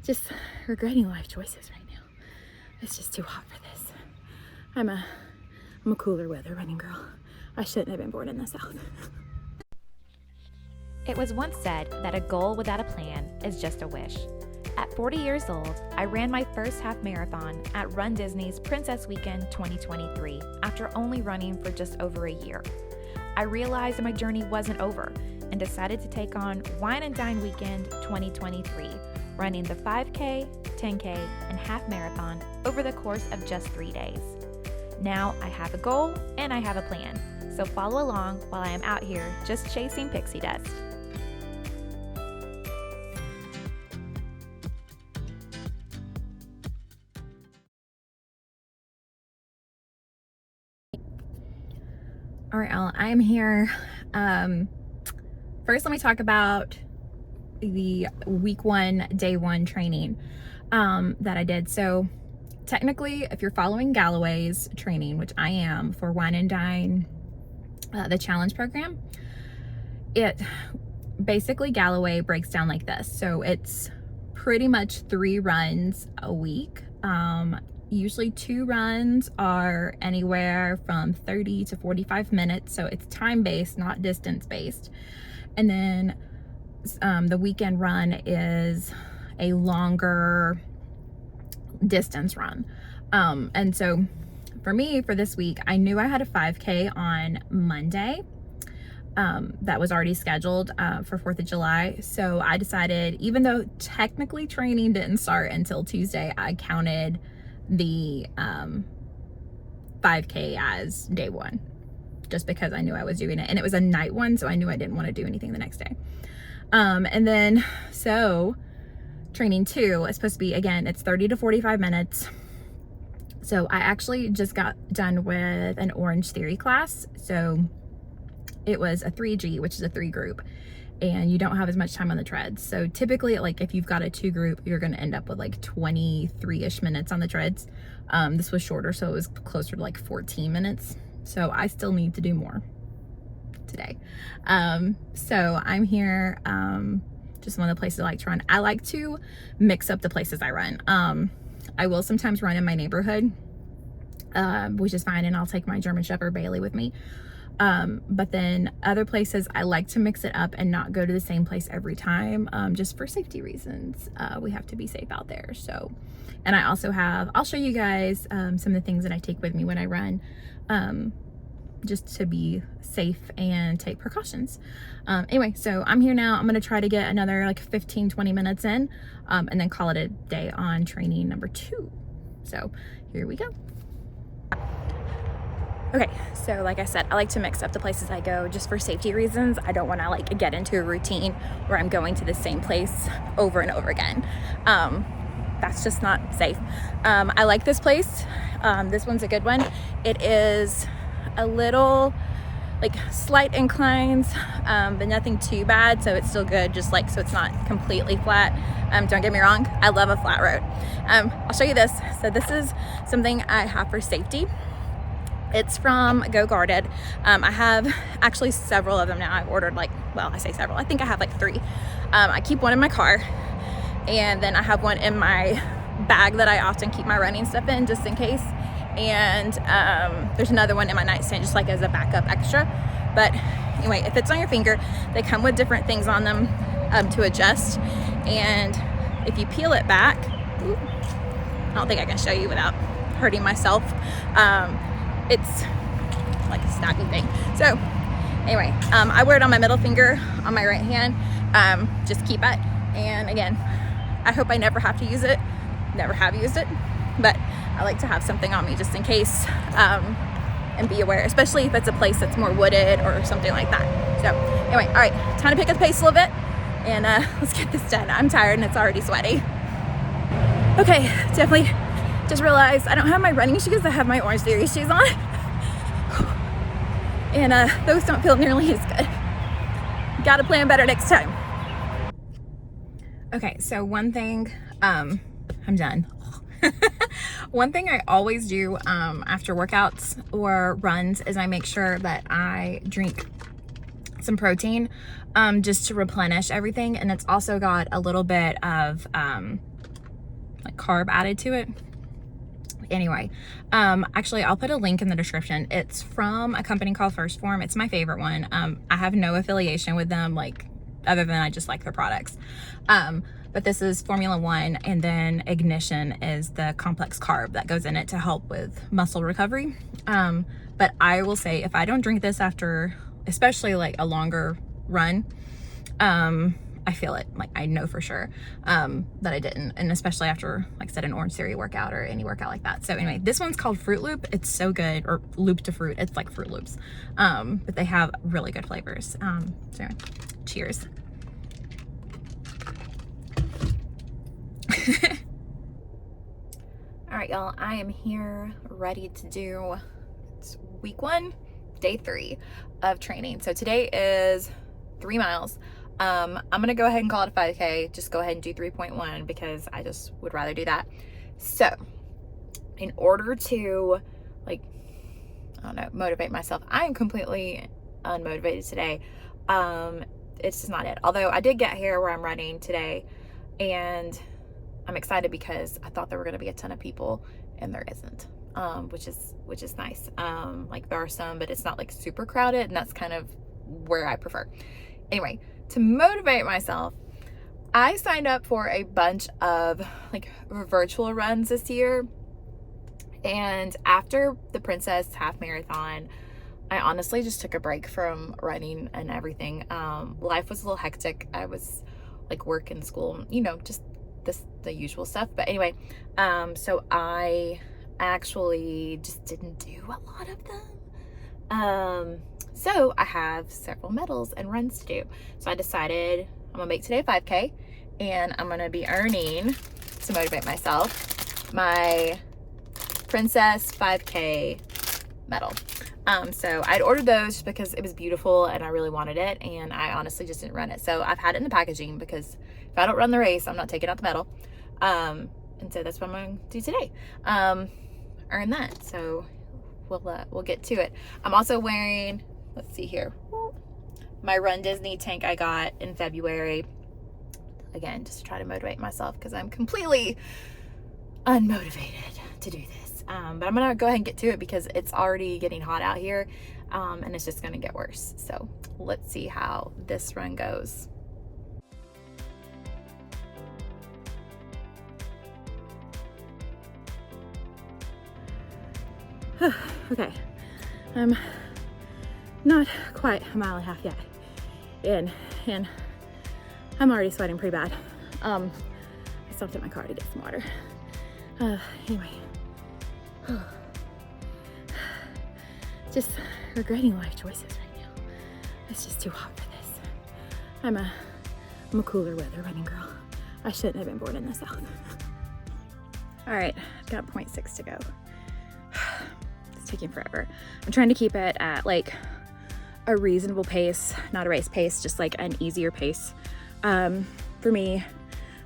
Just regretting life choices right now. It's just too hot for this. I'm a cooler weather running girl. I shouldn't have been born in the South. It was once said that a goal without a plan is just a wish. At 40 years old, I ran my first half marathon at runDisney's Princess Weekend 2023 after only running for just over a year. I realized my journey wasn't over and decided to take on Wine Dine Weekend 2023, running the 5K, 10K, and half marathon over the course of just 3 days. Now I have a goal and I have a plan, so follow along while I am out here just chasing pixie dust. All right, Al, I am here. First, let me talk about the week 1, day 1 training that I did. So technically, if you're following Galloway's training, which I am for Wine and Dine, the challenge program, it basically Galloway breaks down like this. So it's pretty much 3 runs a week. Usually 2 runs are anywhere from 30 to 45 minutes. So it's time-based, not distance-based. And then the weekend run is a longer distance run. And so for me, for this week, I knew I had a 5K on Monday that was already scheduled for 4th of July. So I decided, even though technically training didn't start until Tuesday, I counted the 5K as day 1 just because I knew I was doing it, and it was a night one, so I knew I didn't want to do anything the next day. And then so training 2 is supposed to be, again, it's 30 to 45 minutes. So I actually just got done with an Orange Theory class. So it was a 3G, which is a 3 group, and you don't have as much time on the treads. So typically, like, if you've got a 2 group, you're going to end up with like 23-ish minutes on the treads. This was shorter, so it was closer to like 14 minutes. So I still need to do more today. So I'm here, just one of the places I like to run. I like to mix up the places I run. I will sometimes run in my neighborhood, which is fine, and I'll take my German Shepherd Bailey with me. But then other places I like to mix it up and not go to the same place every time, just for safety reasons. We have to be safe out there. So, and I also have, I'll show you guys some of the things that I take with me when I run, just to be safe and take precautions. Anyway, so I'm here now. I'm going to try to get another like 15-20 minutes in, and then call it a day on training number 2. So here we go. Okay, so like I said, I like to mix up the places I go just for safety reasons. I don't want to like get into a routine where I'm going to the same place over and over again. That's just not safe. I like this place. This one's a good one. It is a little like slight inclines, but nothing too bad. So it's still good, just like, so it's not completely flat. Don't get me wrong, I love a flat road. I'll show you this. So this is something I have for safety. It's from Go Guarded. I have actually several of them now. I've ordered like, well, I say several. I think I have like 3. I keep one in my car, and then I have one in my bag that I often keep my running stuff in just in case. And there's another one in my nightstand just like as a backup extra. But anyway, it fits on your finger. They come with different things on them to adjust. And if you peel it back, I don't think I can show you without hurting myself. It's like a snappy thing. So anyway, I wear it on my middle finger on my right hand. Just keep it. And again, I hope I never have to use it. Never have used it, but I like to have something on me just in case, and be aware, especially if it's a place that's more wooded or something like that. So anyway, all right, time to pick up the pace a little bit, and let's get this done. I'm tired and it's already sweaty. Okay, definitely just realized I don't have my running shoes. I have my Orange Theory shoes on. And those don't feel nearly as good. Gotta plan better next time. Okay, so one thing, I'm done. One thing I always do after workouts or runs is I make sure that I drink some protein. just to replenish everything. And it's also got a little bit of like carb added to it. Anyway, actually I'll put a link in the description. It's from a company called First Form. It's my favorite one. I have no affiliation with them, like, other than I just like their products. But this is Formula 1, and then Ignition is the complex carb that goes in it to help with muscle recovery. But I will say, if I don't drink this after, especially like a longer run, I feel it. Like, I know for sure that I didn't, and especially after, like I said, an Orange Theory workout or any workout like that. So anyway, this one's called Fruit Loop. It's so good, or Loop to Fruit. It's like Fruit Loops, but they have really good flavors. So anyway, cheers. All right, y'all, I am here ready to do, it's week 1, day 3 of training. So today is 3 miles. I'm gonna go ahead and call it a 5K. Just go ahead and do 3.1 because I just would rather do that. So in order to, like, I don't know, motivate myself, I am completely unmotivated today. It's just not it. Although I did get here where I'm running today, and I'm excited because I thought there were going to be a ton of people, and there isn't, which is nice. Like, there are some, but it's not like super crowded, and that's kind of where I prefer. Anyway, to motivate myself, I signed up for a bunch of like virtual runs this year. And after the Princess Half Marathon, I honestly just took a break from running and everything. Life was a little hectic. I was like work and school, you know, just the usual stuff. But anyway, so I actually just didn't do a lot of them. So I have several medals and runs to do. So I decided I'm gonna make today a 5K, and I'm gonna be earning, to motivate myself, my Princess 5K medal. So I'd ordered those just because it was beautiful and I really wanted it, and I honestly just didn't run it. So I've had it in the packaging because if I don't run the race, I'm not taking out the medal. And so that's what I'm gonna do today. Earn that. So we'll get to it. I'm also wearing, let's see here, my runDisney tank I got in February. Again, just to try to motivate myself because I'm completely unmotivated to do this. But I'm gonna go ahead and get to it because it's already getting hot out here, and it's just gonna get worse. So let's see how this run goes. Okay, I'm not quite a mile and a half yet in, and I'm already sweating pretty bad. I stopped at my car to get some water. Anyway, just regretting life choices right now. It's just too hot for this. I'm a cooler weather running girl. I shouldn't have been born in the South. All right, I've got 0.6 to go. It's taking forever. I'm trying to keep it at like a reasonable pace, not a race pace, just like an easier pace for me,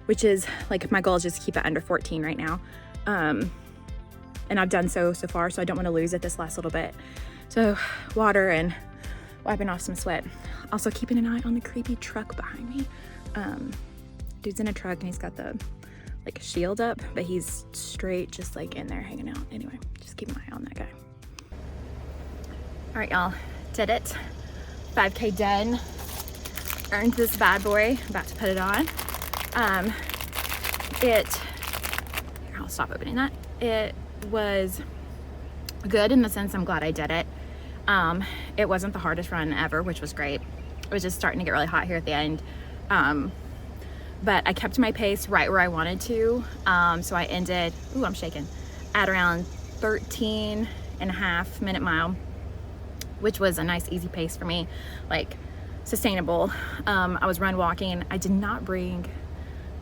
which is like, my goal is just to keep it under 14 right now. And I've done so far, so I don't want to lose it this last little bit. So water and wiping off some sweat. Also keeping an eye on the creepy truck behind me. Dude's in a truck and he's got the like shield up, but he's straight just like in there hanging out. Anyway, just keep an eye on that guy. All right, y'all, did it. 5K done. Earned this bad boy. About to put it on. Here, I'll stop opening that. It was good in the sense I'm glad I did it. It wasn't the hardest run ever, which was great. It was just starting to get really hot here at the end. But I kept my pace right where I wanted to. So I ended, ooh, I'm shaking, at around 13.5 minute mile, which was a nice easy pace for me, like sustainable. I was run walking. I did not bring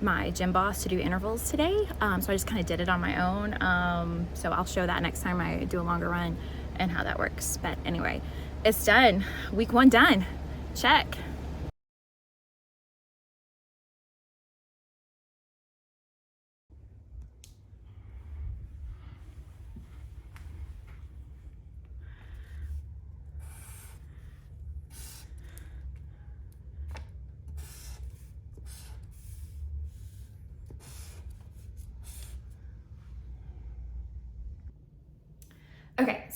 my gym boss to do intervals today, so I just kind of did it on my own. So I'll show that next time I do a longer run and how that works. But anyway, it's done. Week 1 done. Check.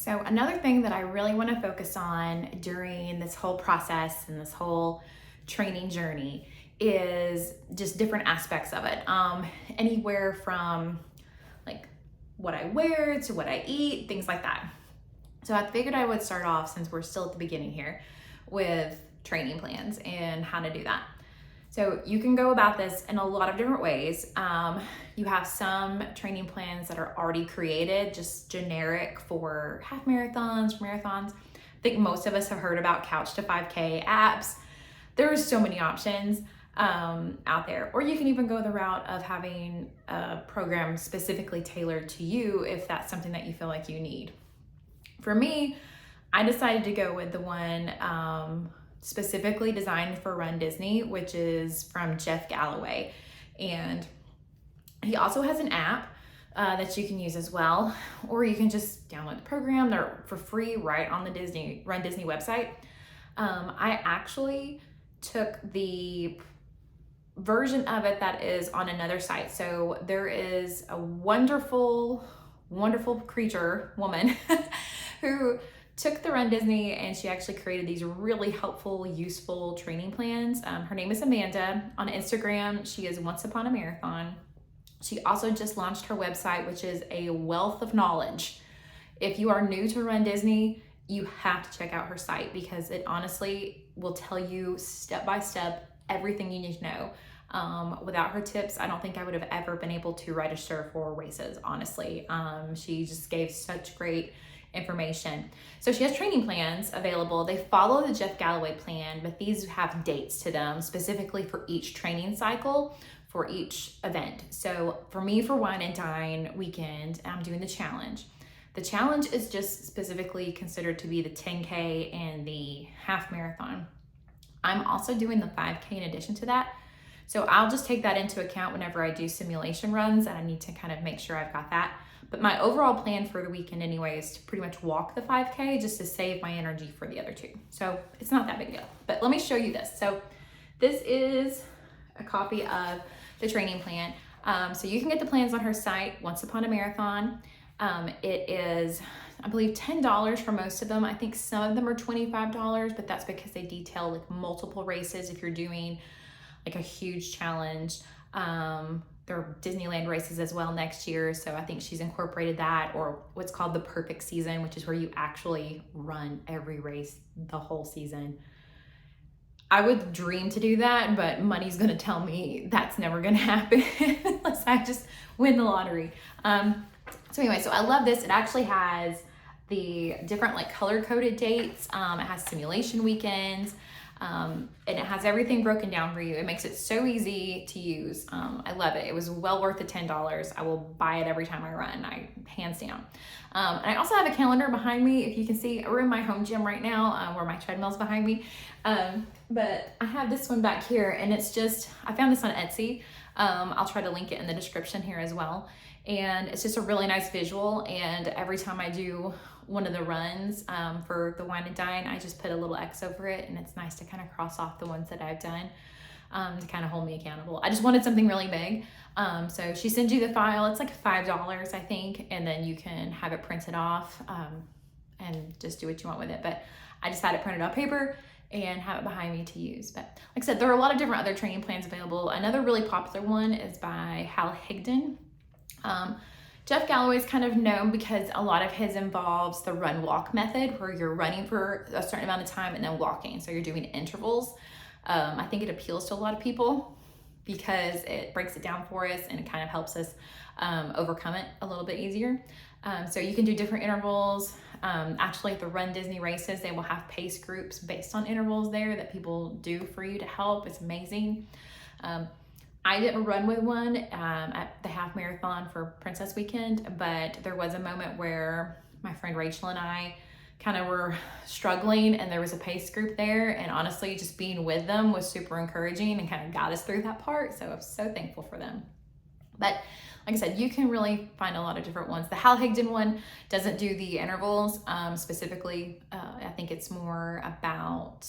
So another thing that I really want to focus on during this whole process and this whole training journey is just different aspects of it. Anywhere from like what I wear to what I eat, things like that. So I figured I would start off, since we're still at the beginning here, with training plans and how to do that. So you can go about this in a lot of different ways. You have some training plans that are already created, just generic for half marathons, marathons. I think most of us have heard about Couch to 5K apps. There's so many options out there. Or you can even go the route of having a program specifically tailored to you if that's something that you feel like you need. For me, I decided to go with the one specifically designed for Run Disney, which is from Jeff Galloway. And he also has an app that you can use as well, or you can just download the program. They're for free right on the Run Disney website. I actually took the version of it that is on another site. So there is a wonderful woman who took the Run Disney and she actually created these really helpful, useful training plans. Her name is Amanda. On Instagram, she is Once Upon a Marathon. She also just launched her website, which is a wealth of knowledge. If you are new to Run Disney, you have to check out her site because it honestly will tell you step by step everything you need to know. Without her tips, I don't think I would have ever been able to register for races, honestly. She just gave such great information. So she has training plans available. They follow the Jeff Galloway plan, but these have dates to them specifically for each training cycle for each event. So for me, for Wine Dine Weekend, I'm doing the challenge. The challenge is just specifically considered to be the 10K and the half marathon. I'm also doing the 5K in addition to that. So I'll just take that into account whenever I do simulation runs, and I need to kind of make sure I've got that. But my overall plan for the weekend anyway is to pretty much walk the 5K just to save my energy for the other two. So it's not that big a deal. But let me show you this. So this is a copy of the training plan. So you can get the plans on her site, Once Upon a Marathon. It is, I believe, $10 for most of them. I think some of them are $25, but that's because they detail like multiple races if you're doing like a huge challenge. There are Disneyland races as well next year, so I think she's incorporated that, or what's called the perfect season, which is where you actually run every race the whole season. I would dream to do that, but money's gonna tell me that's never gonna happen unless I just win the lottery. So anyway, so I love this. It actually has the different like color-coded dates. It has simulation weekends. And it has everything broken down for you. It makes it so easy to use. I love it. It was well worth the $10. I will buy it every time I run, hands down. And I also have a calendar behind me. If you can see, we're in my home gym right now where my treadmill's behind me. But I have this one back here, and it's just, I found this on Etsy. I'll try to link it in the description here as well. And it's just a really nice visual. And every time I do one of the runs for the Wine Dine, I just put a little X over it, and it's nice to kind of cross off the ones that I've done to kind of hold me accountable. I just wanted something really big. So she sends you the file. It's like $5, I think, and then you can have it printed off and just do what you want with it. But I just had it printed off paper and have it behind me to use. But like I said, there are a lot of different other training plans available. Another really popular one is by Hal Higdon. Jeff Galloway is kind of known because a lot of his involves the run-walk method, where you're running for a certain amount of time and then walking. So you're doing intervals. I think it appeals to a lot of people because it breaks it down for us and it kind of helps us overcome it a little bit easier. So you can do different intervals. Actually, at the Run Disney races, they will have pace groups based on intervals there that people do for you to help. It's amazing. I didn't run with one at the half marathon for Princess Weekend, but there was a moment where my friend Rachel and I kind of were struggling, and there was a pace group there, and honestly, just being with them was super encouraging and kind of got us through that part, so I'm so thankful for them. But like I said, you can really find a lot of different ones. The Hal Higdon one doesn't do the intervals specifically. I think it's more about,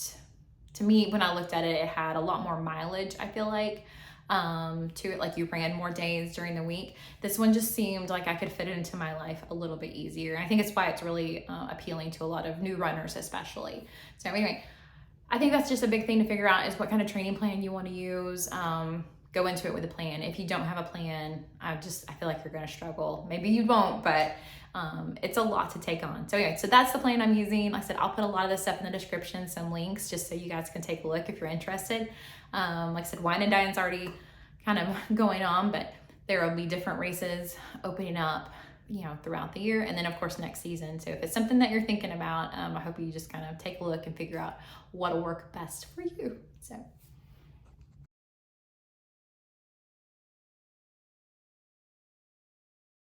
to me, when I looked at it, it had a lot more mileage, I feel like. to it, like you ran more days during the week. This one just seemed like I could fit it into my life a little bit easier. And I think it's why it's really appealing to a lot of new runners especially. So anyway, I think that's just a big thing to figure out is what kind of training plan you want to use. Go into it with a plan. If you don't have a plan, I feel like you're going to struggle. Maybe you won't, but it's a lot to take on. So anyway, so that's the plan I'm using. Like I said, I'll put a lot of this stuff in the description, some links, just so you guys can take a look if you're interested. Like I said, Wine and Dine's already kind of going on, but there will be different races opening up, you know, throughout the year, and then of course next season. So if it's something that you're thinking about, I hope you just kind of take a look and figure out what'll work best for you. So